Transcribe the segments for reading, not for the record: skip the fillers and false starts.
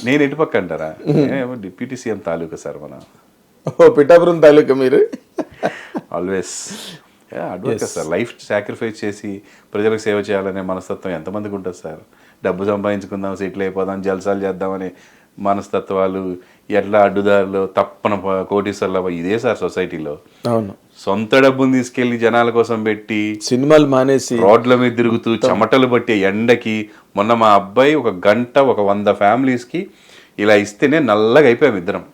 నేను ఎటు పక్క అంటారా, డిప్యూటీ సీఎం తాలూకా సార్ మన పిఠాపురం తాలూకా మీరు. Always advocate sir. Life sacrifice చేసి ప్రజలకు సేవ చేయాలనే మనస్తత్వం ఎంతమందికి ఉంటుంది సార్. డబ్బు సంపాదించుకుందాం, సెటిల్ అయిపోదాం, జల్సాలు చేద్దామనే మనస్తత్వాలు, ఎట్లా అడ్డుదారులు, తప్పన కోటీశ్వర్ల ఇదే సార్ సొసైటీలో. అవును, సొంత డబ్బుని తీసుకెళ్లి జనాల కోసం పెట్టి సినిమాలు మానేసి రోడ్ల మీద తిరుగుతూ చెమటలు పట్టే ఎండకి, మొన్న మా అబ్బాయి ఒక గంట 100 ఫ్యామిలీస్కి ఇలా ఇస్తేనే నల్లగా అయిపోయాం ఇద్దరం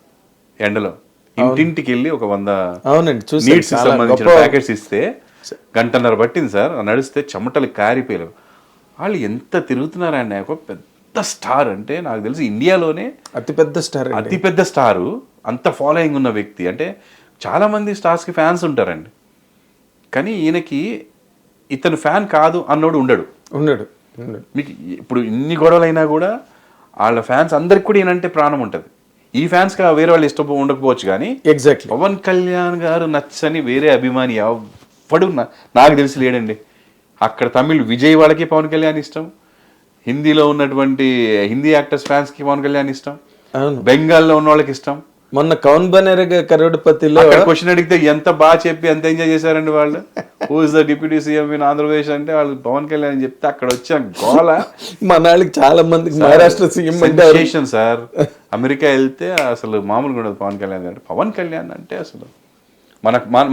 ఎండలో. ఇంటింటికి వెళ్ళి 100 నీడ్స్ సంబంధించిన ప్యాకెట్స్ ఇస్తే గంటన్నర పట్టింది సార్. నడిస్తే చెమటలు కారిపోయారు. వాళ్ళు ఎంత తిరుగుతున్నారండి. ఒక పెద్ద స్టార్, అంటే నాకు తెలిసి ఇండియాలోనే అతిపెద్ద స్టారు, అంత ఫాలోయింగ్ ఉన్న వ్యక్తి. అంటే చాలా మంది స్టార్స్కి ఫ్యాన్స్ ఉంటారండి, కానీ ఈయనకి ఇతను ఫ్యాన్ కాదు అన్నోడు ఉండడు. మీకు ఇప్పుడు ఇన్ని గొడవలైనా కూడా వాళ్ళ ఫ్యాన్స్ అందరికి కూడా ఈయనంటే ప్రాణం ఉంటుంది. ఈ ఫ్యాన్స్ గా వేరే వాళ్ళు ఇష్టం ఉండకపోవచ్చు, కానీ ఎగ్జాక్ట్లీ పవన్ కళ్యాణ్ గారు నచ్చని వేరే అభిమాని ఎవ్వడు నాకు తెలిసి లేడండి. అక్కడ తమిళ్ విజయ్ వాళ్ళకి పవన్ కళ్యాణ్ ఇష్టం, హిందీలో ఉన్నటువంటి హిందీ యాక్టర్స్ ఫ్యాన్స్ కి పవన్ కళ్యాణ్ ఇష్టం, బెంగాల్లో ఉన్న వాళ్ళకి ఇష్టం. మొన్న కౌన్ బనేగా కరోడ్పతిలో క్వశ్చన్ అడిగితే ఎంత బాగా చెప్పి ఎంత ఎంజాయ్ చేశారండి వాళ్ళు. Who is the deputy CM in Andhra Pradesh అంటే వాళ్ళు పవన్ కళ్యాణ్ అని చెప్తే అక్కడ వచ్చిన గోల. మన వాళ్ళకి చాలా మందికి Maharashtra CM sensation sir. America వెళ్తే అసలు మామూలుగా ఉండదు పవన్ కళ్యాణ్ అంటే. పవన్ కళ్యాణ్ అంటే అసలు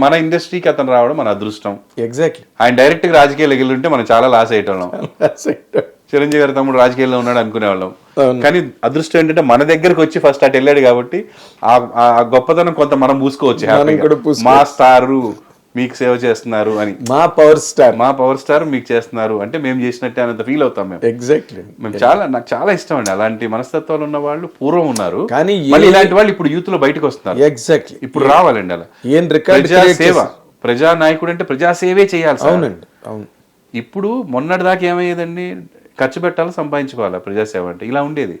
మన ఇండస్ట్రీకి అతను రావడం మన అదృష్టం. ఎగ్జాక్ట్లీ. ఆయన డైరెక్ట్ గా రాజకీయాలు ఎగిలింటే మనం చాలా లాస్ అయ్యేటోళ్ళం. చిరంజీవి గారి తమ్ముడు రాజకీయాల్లో ఉన్నాడు అనుకునేవాళ్ళం, కానీ అదృష్టం ఏంటంటే మన దగ్గరకు వచ్చి ఫస్ట్ అటు వెళ్ళాడు కాబట్టి ఆ గొప్పతనం కొంత మనం పూసుకోవచ్చు. మా స్టారు మీకు సేవ చేస్తున్నారు అని, మా పవర్ స్టార్ మీకు చేస్తున్నారు అంటే మేము చేసినట్టే అంత ఫీల్ అవుతాం మేము. ఎగ్జాక్ట్లీ. నాకు చాలా ఇష్టం అండి అలాంటి మనస్తత్వాలు ఉన్న వాళ్ళు. పూర్వం ఉన్నారు, కానీ ఇలాంటి వాళ్ళు ఇప్పుడు యూత్ లో బయటకు వస్తున్నారు. ఎగ్జాక్ట్లీ. ఇప్పుడు రావాలండి అలా. సేవ, ప్రజా నాయకుడు అంటే ప్రజాసేవే చేయాలి. అవునండి, అవును. ఇప్పుడు మొన్నటి దాకా ఏమయ్యేదండి, ఖర్చు పెట్టాలి, సంపాదించుకోవాలా. ప్రజాసేవ అంటే ఇలా ఉండేది.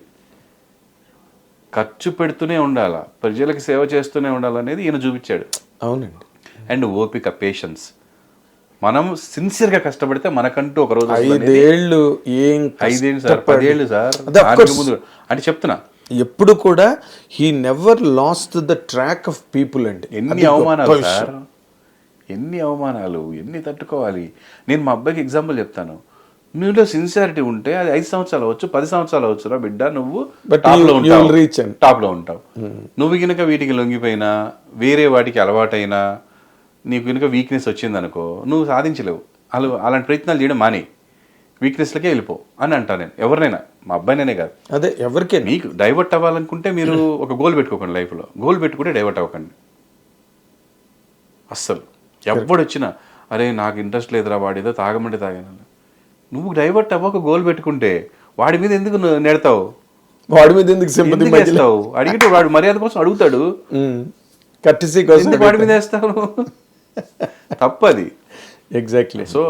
ఖర్చు పెడుతూనే ఉండాలా, ప్రజలకు సేవ చేస్తూనే ఉండాలనేది ఈయన చూపించాడు. అవునండి. అండ్ ఓపిక, పేషెన్స్. మనం సిన్సియర్ గా కష్టపడితే మనకంటూ ఒక రోజు 5 ఏళ్ళు 5 ఏళ్ళు సార్, 10 ఏళ్ళు సార్ ముందు అంటే చెప్తున్నా. ఎప్పుడు కూడా he never lost the track of people అండి. ఎన్ని అవమానాలు సార్, ఎన్ని అవమానాలు, ఎన్ని తట్టుకోవాలి. నేను మా అబ్బాయికి ఎగ్జాంపుల్ చెప్తాను. నువ్వులో సిన్సియారిటీ ఉంటే అది 5 సంవత్సరాలు అవచ్చు, 10 సంవత్సరాలు అవచ్చు రా బిడ్డ, నువ్వు టాప్ లో ఉంటావు. నువ్వు కనుక వీటికి లొంగిపోయినా, వేరే వాటికి అలవాటైనా, నీకు కనుక వీక్నెస్ వచ్చింది అనుకో, నువ్వు సాధించలేవు. అలాంటి ప్రయత్నాలు చేయడం మానే, వీక్నెస్లకే వెళ్ళిపో అని అంటాను నేను. ఎవరినైనా, మా అబ్బాయినైనా కాదు, అదే ఎవరికే. మీకు డైవర్ట్ అవ్వాలనుకుంటే మీరు ఒక గోల్ పెట్టుకోకండి లైఫ్లో. గోల్ పెట్టుకుంటే డైవర్ట్ అవ్వకండి అస్సలు. ఎవడు వచ్చినా అరే నాకు ఇంట్రెస్ట్ లేదురా, వాడేదో తాగమంటే తాగాను. నువ్వు డైవర్ట్ అవ్వక గోల్ పెట్టుకుంటే వాడి మీద ఎందుకు నెడతావు, వాడి మీద ఎందుకు సింపతి వేస్తావు? అడిగితే వాడు మర్యాద కోసం అడుగుతాడు, వాడి మీద వేస్తావు. తప్పది. Exactly. So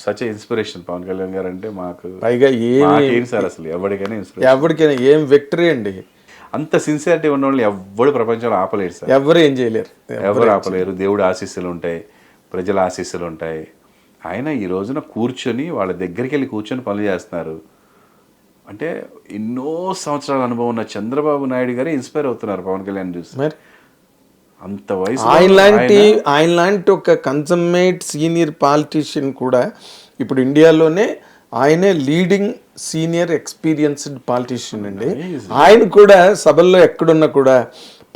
such inspiration Pawan Kalyan garu అంటే మాకు. పైగా ఏంటి సార్ అసలు ఎవరికైనా ఏం విక్టరీ అండి. అంత సిన్సియారిటీ ఉన్న వాళ్ళు ఎవరు ప్రపంచంలో ఆపలేరు సార్. ఎవరు ఏం చేయలేరు, ఎవరు ఆపలేరు. దేవుడు ఆశీస్సులు ఉంటాయి, ప్రజల ఆశీస్సులు ఉంటాయి. ఆయన ఈ రోజున కూర్చొని వాళ్ళ దగ్గరికి వెళ్ళి కూర్చొని పనులు చేస్తున్నారు అంటే ఎన్నో సంవత్సరాల అనుభవం ఉన్న చంద్రబాబు నాయుడు గారే ఇన్స్పైర్ అవుతున్నారు పవన్ కళ్యాణ్ చూసి. అంత వయసు ఆయన లాంటి ఒక కన్సమ్మేట్ సీనియర్ పాలిటీషియన్ కూడా ఇప్పుడు ఇండియాలోనే ఆయనే లీడింగ్ సీనియర్ ఎక్స్పీరియన్స్డ్ పాలిటీషియన్ అండి. ఆయన కూడా సభల్లో ఎక్కడున్నా కూడా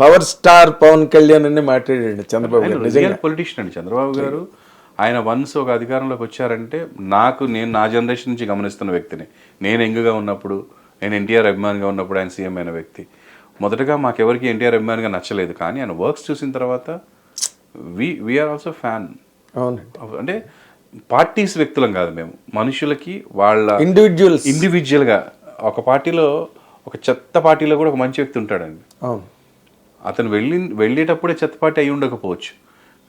పవర్ స్టార్ పవన్ కళ్యాణ్ అని మాట్లాడాడు చంద్రబాబు గారు. నిజంగా పొలిటీషియన్ అండి చంద్రబాబు గారు. ఆయన వన్స్ ఒక అధికారంలోకి వచ్చారంటే నేను నా జనరేషన్ నుంచి గమనిస్తున్న వ్యక్తిని. నేను యంగ్గా ఉన్నప్పుడు, నేను ఎన్టీఆర్ అభిమానిగా ఉన్నప్పుడు ఆయన సీఎం అయిన వ్యక్తి. మొదటగా మాకెవరికి ఎన్టీఆర్ అభిమానిగా నచ్చలేదు, కానీ ఆయన వర్క్స్ చూసిన తర్వాత వీఆర్ ఆల్సో ఫ్యాన్. అంటే పార్టీస్ వ్యక్తులం కాదు మేము, మనుషులకి వాళ్ళ ఇండివిజువల్గా. ఒక పార్టీలో, ఒక చెత్త పార్టీలో కూడా ఒక మంచి వ్యక్తి ఉంటాడండి. అతను వెళ్ళేటప్పుడే చెత్త పార్టీ అయి ఉండకపోవచ్చు,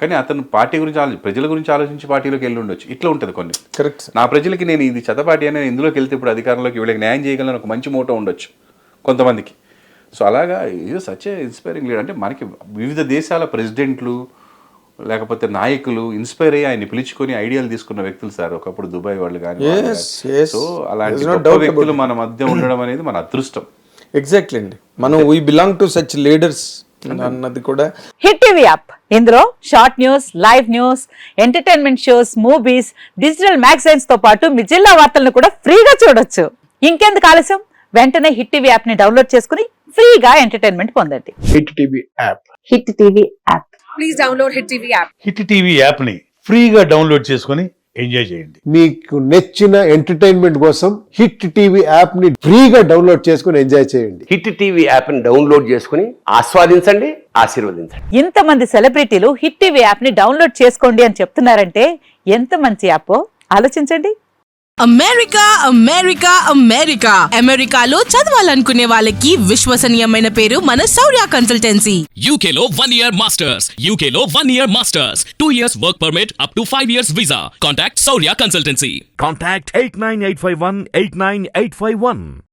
కానీ అతను పార్టీ గురించి ప్రజల గురించి ఆలోచించి పార్టీలోకి వెళ్ళి ఉండొచ్చు. ఇట్లా ఉంటుంది కొన్ని. కరెక్ట్. నా ప్రజలకి నేను ఇది చెత్త పార్టీ అని ఇందులోకి వెళ్తే ఇప్పుడు అధికారంలోకి వీళ్ళకి న్యాయం చేయగలను ఒక మంచి మోటో ఉండొచ్చు కొంతమందికి. సో అలాగా ఇది సచ్ ఏ ఇన్స్పైరింగ్ లీడర్. అంటే మనకి వివిధ దేశాల ప్రెసిడెంట్లు లేకపోతే నాయకులు ఇన్స్పైర్ అయ్యి ఆయన్ని పిలుచుకొని ఐడియాలు తీసుకున్న వ్యక్తులు సార్. ఒకప్పుడు దుబాయ్ వాళ్ళు కానీ. సో అలాంటి వ్యక్తులు మన మధ్య ఉండడం అనేది మన అదృష్టం. ఎగ్జాక్ట్లీ అండి, మనం we belong to such leaders అన్నది కూడా. హిట్ టీవీ యాప్, ఇందులో short news, live news, entertainment shows, movies, digital magazines తో పాటు మీ జిల్లా వార్తలను కూడా ఫ్రీగా చూడొచ్చు. ఇంకెందుకు ఆలస్యం, వెంటనే హిట్ టీవీ యాప్ ని డౌన్లోడ్ చేసుకుని ఫ్రీగా ఎంటర్టైన్మెంట్ పొందండి. Hit TV app. Hit TV app. Please download Hit TV app. Hit TV యాప్ని ఫ్రీగా డౌన్లోడ్ చేసుకొని ఎంజాయ్ చేయండి. మీకు నచ్చిన ఎంటర్టైన్మెంట్ కోసం హిట్ టీవీ యాప్ ని ఫ్రీగా డౌన్లోడ్ చేసుకుని ఎంజాయ్ చేయండి. హిట్ టీవీ యాప్ని డౌన్లోడ్ చేసుకుని ఆస్వాదించండి, ఆశీర్వదించండి. ఇంతమంది సెలబ్రిటీలు హిట్ టీవీ యాప్ ని డౌన్లోడ్ చేసుకోండి అని చెప్తున్నారంటే ఎంత మంచి యాప్ ఆలోచించండి. అమెరికా అమెరికా అమెరికా అమెరికాలో చదవాలనుకునే వాళ్ళకి విశ్వసనీయమైన పేరు మన శౌర్య కన్సల్టెన్సీ. UK లో 1 year masters. UK లో 1 year masters. 2 years work permit up to 5 years visa. Contact Saurya Consultancy. Contact 89851 89851.